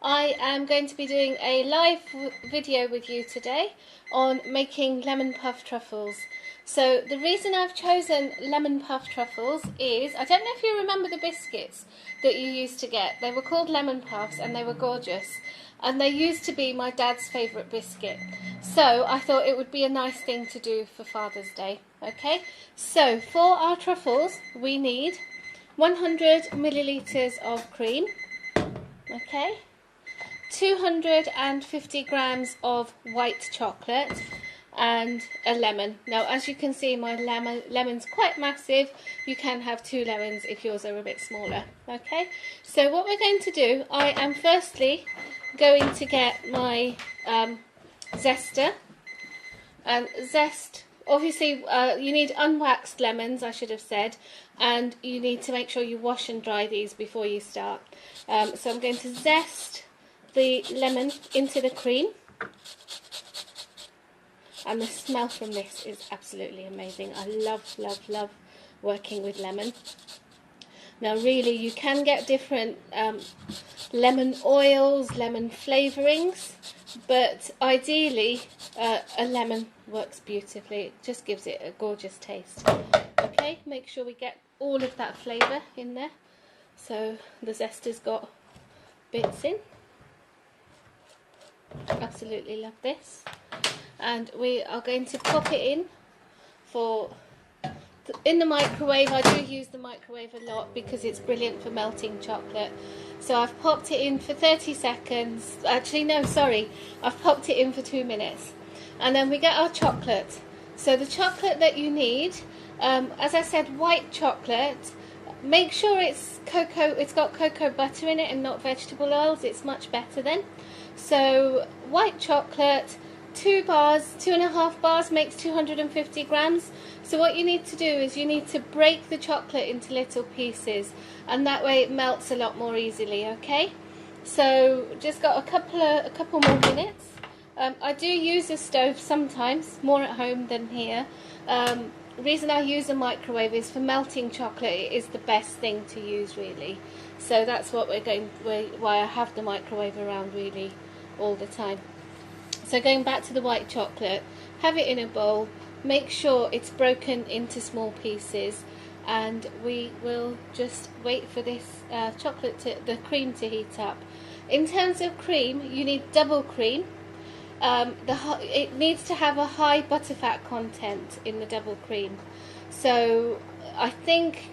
I am going to be doing a live video with you today on making lemon puff truffles. So the reason I've chosen lemon puff truffles is, I don't know if you remember the biscuits that you used to get. They were called lemon puffs and they were gorgeous. And they used to be my dad's favourite biscuit. So I thought it would be a nice thing to do for Father's Day. Okay, so for our truffles we need 100 millilitres of cream. Okay, 250 grams of white chocolate and a lemon. Now as you can see, my lemon's quite massive. You can have 2 lemons if yours are a bit smaller. Okay, so what we're going to do, I am firstly going to get my zester. And Zest, obviously you need unwaxed lemons, I should have said, and you need to make sure you wash and dry these before you start. So I'm going to zest the lemon into the cream, and the smell from this is absolutely amazing. I love working with lemon. Now really you can get different lemon oils, lemon flavourings, but ideally a lemon works beautifully. It just gives it a gorgeous taste. Okay, make sure we get all of that flavour in there. So the zest has got bits in. Absolutely love this. And we are going to pop it in in the microwave. I do use the microwave a lot because it's brilliant for melting chocolate. So I've popped it in for 30 seconds. Actually no, sorry, I've popped it in for 2 minutes. And then we get our chocolate. So the chocolate that you need, as I said, white chocolate. Make sure it's got cocoa butter in it and not vegetable oils. It's much better then. So white chocolate, 2.5 bars makes 250 grams. So what you need to do is you need to break the chocolate into little pieces, and that way it melts a lot more easily. Okay, so just got a couple more minutes. I do use a stove sometimes, more at home than here. The reason I use a microwave is for melting chocolate. It is the best thing to use really. So that's what why I have the microwave around really all the time. So going back to the white chocolate, have it in a bowl, make sure it's broken into small pieces, and we will just wait for this the cream to heat up. In terms of cream, you need double cream. It needs to have a high butterfat content in the double cream. So I think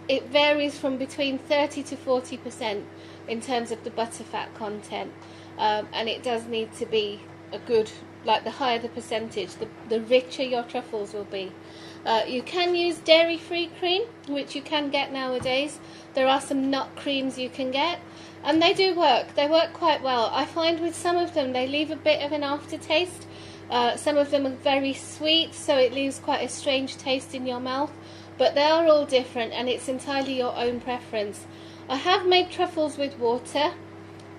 it varies from between 30 to 40% in terms of the butterfat content, and it does need to be a good, like the higher the percentage, the richer your truffles will be. You can use dairy-free cream, which you can get nowadays. There are some nut creams you can get, and they do work. They work quite well. I find with some of them they leave a bit of an aftertaste. Some of them are very sweet, so it leaves quite a strange taste in your mouth. But they are all different, and it's entirely your own preference. I have made truffles with water.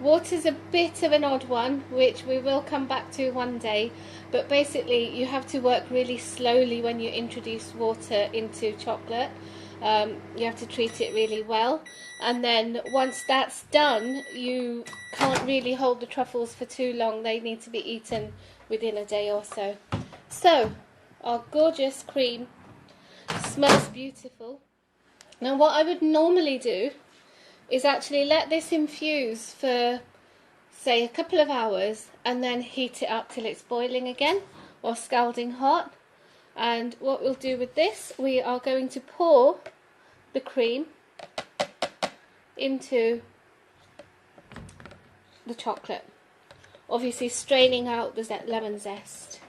Water's a bit of an odd one, which we will come back to one day, but basically you have to work really slowly when you introduce water into chocolate. You have to treat it really well, and then once that's done you can't really hold the truffles for too long. They need to be eaten within a day or so. So our gorgeous cream smells beautiful. Now what I would normally do is actually let this infuse for say a couple of hours and then heat it up till it's boiling again or scalding hot. And what we'll do with this, we are going to pour the cream into the chocolate, obviously straining out the lemon zest.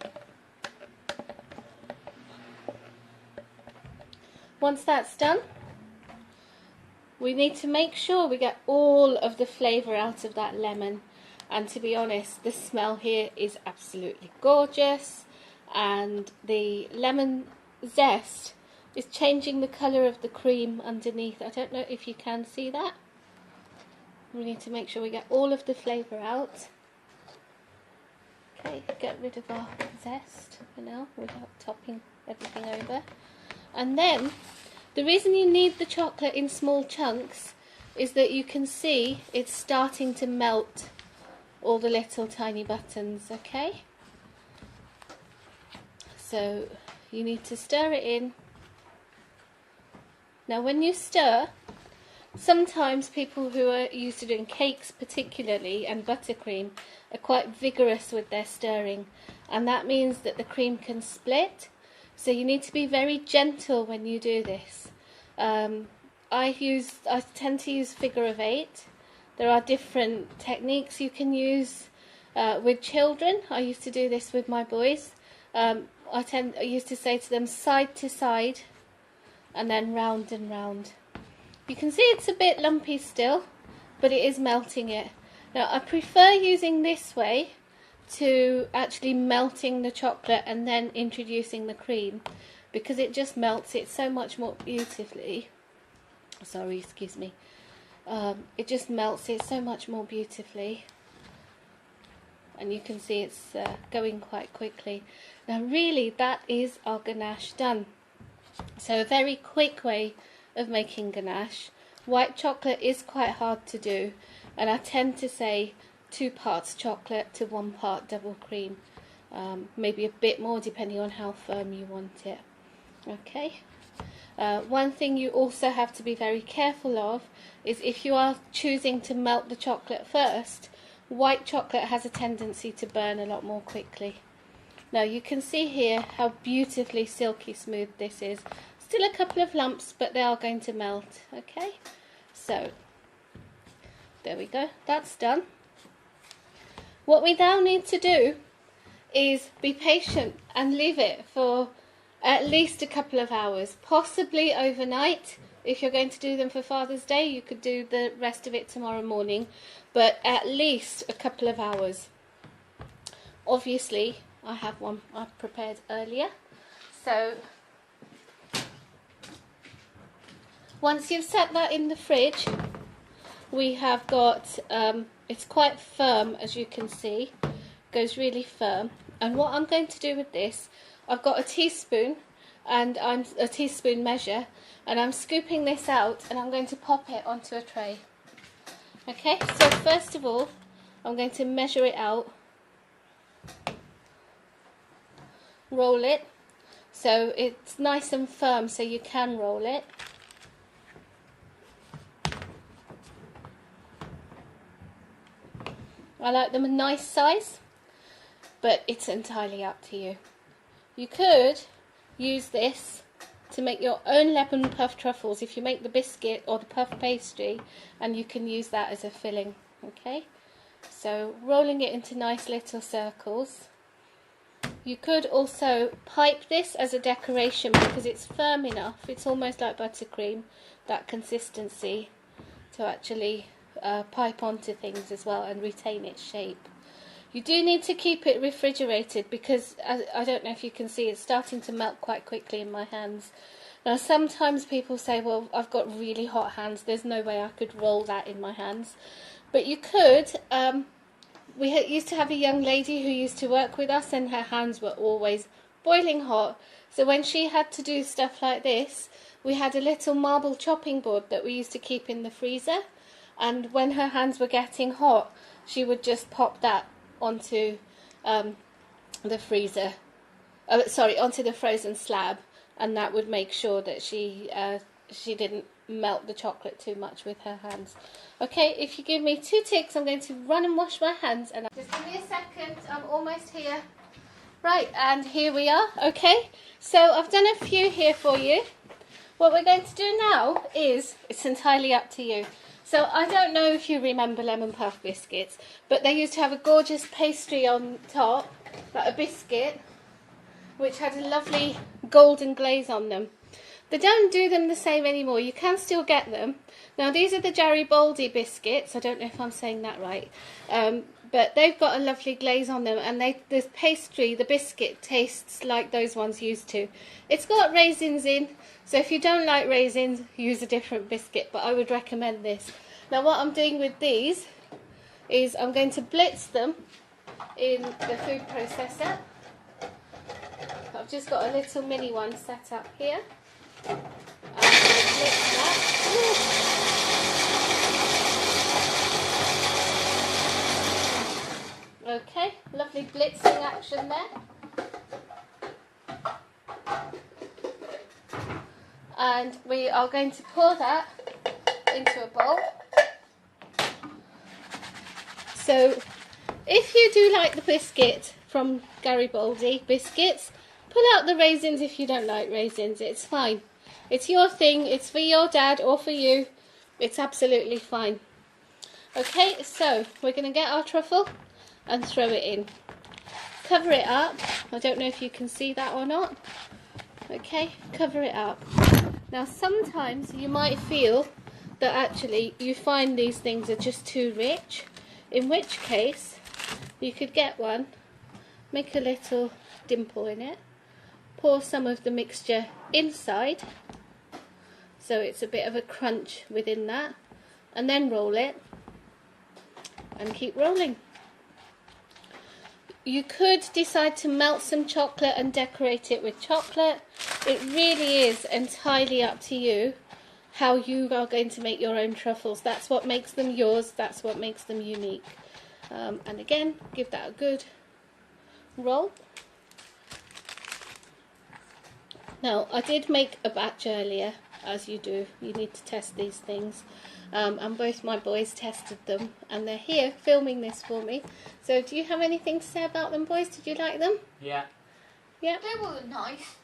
Once that's done, we need to make sure we get all of the flavour out of that lemon, and to be honest, the smell here is absolutely gorgeous, and the lemon zest is changing the colour of the cream underneath. I don't know if you can see that. We need to make sure we get all of the flavour out. Okay, get rid of our zest for now without topping everything over. And then the reason you need the chocolate in small chunks is that you can see it's starting to melt all the little tiny buttons, okay? So you need to stir it in. Now when you stir, sometimes people who are used to doing cakes particularly, and buttercream, are quite vigorous with their stirring, and that means that the cream can split. So you need to be very gentle when you do this. I tend to use figure of 8. There are different techniques you can use with children. I used to do this with my boys. I used to say to them side to side and then round and round. You can see it's a bit lumpy still, but it is melting it. Now I prefer using this way to actually melting the chocolate and then introducing the cream, because it just melts it so much more beautifully. Sorry, excuse me. It just melts it so much more beautifully, and you can see it's going quite quickly. Now really, that is our ganache done. So a very quick way of making ganache. White chocolate is quite hard to do, and I tend to say 2 parts chocolate to 1 part double cream, maybe a bit more depending on how firm you want it. Okay. One thing you also have to be very careful of is if you are choosing to melt the chocolate first, white chocolate has a tendency to burn a lot more quickly. Now you can see here how beautifully silky smooth this is. Still a couple of lumps, but they are going to melt. Okay, so there we go, that's done. What we now need to do is be patient and leave it for at least a couple of hours, possibly overnight. If you're going to do them for Father's Day, you could do the rest of it tomorrow morning, but at least a couple of hours. Obviously, I have one I've prepared earlier. So once you've set that in the fridge, we have got, it's quite firm, as you can see, goes really firm. And what I'm going to do with this, I've got a teaspoon, and I'm a teaspoon measure, and I'm scooping this out and I'm going to pop it onto a tray. Okay, so first of all, I'm going to measure it out, roll it, so it's nice and firm so you can roll it. I like them a nice size, but it's entirely up to you. You could use this to make your own lemon puff truffles if you make the biscuit or the puff pastry, and you can use that as a filling. Okay, so rolling it into nice little circles. You could also pipe this as a decoration because it's firm enough, it's almost like buttercream, that consistency, to actually pipe onto things as well and retain its shape. You do need to keep it refrigerated because I don't know if you can see, it's starting to melt quite quickly in my hands. Now sometimes people say, well, I've got really hot hands, there's no way I could roll that in my hands. But you could. We used to have a young lady who used to work with us, and her hands were always boiling hot. So when she had to do stuff like this, we had a little marble chopping board that we used to keep in the freezer. And when her hands were getting hot, she would just pop that onto the freezer, onto the frozen slab, and that would make sure that she didn't melt the chocolate too much with her hands. Okay, if you give me 2 ticks, I'm going to run and wash my hands. And just give me a second, I'm almost here. Right, and here we are. Okay, so I've done a few here for you. What we're going to do now is, it's entirely up to you. So I don't know if you remember Lemon Puff biscuits, but they used to have a gorgeous pastry on top, like a biscuit, which had a lovely golden glaze on them. They don't do them the same anymore. You can still get them. Now these are the Garibaldi biscuits. I don't know if I'm saying that right. But they've got a lovely glaze on them, and the pastry, the biscuit, tastes like those ones used to. It's got raisins in, so if you don't like raisins, use a different biscuit, but I would recommend this. Now what I'm doing with these is I'm going to blitz them in the food processor. I've just got a little mini one set up here. I'm going to blitz that. Okay, lovely blitzing action there. And we are going to pour that into a bowl. So if you do like the biscuit from Garibaldi biscuits, pull out the raisins if you don't like raisins. It's fine. It's your thing. It's for your dad or for you. It's absolutely fine. Okay, so we're going to get our truffle and throw it in. Cover it up. I don't know if you can see that or not. Okay, cover it up. Now sometimes you might feel that actually you find these things are just too rich, in which case you could get one, make a little dimple in it, pour some of the mixture inside so it's a bit of a crunch within that, and then roll it and keep rolling. You could decide to melt some chocolate and decorate it with chocolate. It really is entirely up to you how you are going to make your own truffles. That's what makes them yours, that's what makes them unique. And again, give that a good roll. Now, I did make a batch earlier, as you do. You need to test these things. And both my boys tested them, and they're here filming this for me. So do you have anything to say about them, boys? Did you like them? Yeah. Yeah? They were nice.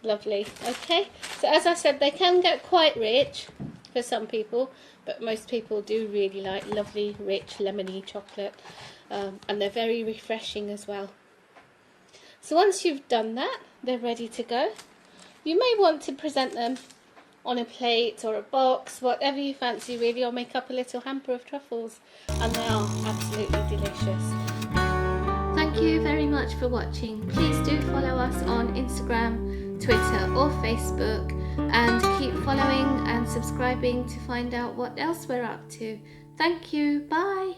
Lovely. Okay, so as I said, they can get quite rich for some people, but most people do really like lovely, rich, lemony chocolate, and they're very refreshing as well. So once you've done that, they're ready to go. You may want to present them on a plate or a box, whatever you fancy really, or make up a little hamper of truffles, and they are absolutely delicious. Thank you very much for watching. Please do follow us on Instagram, Twitter or Facebook, and keep following and subscribing to find out what else we're up to. Thank you. Bye.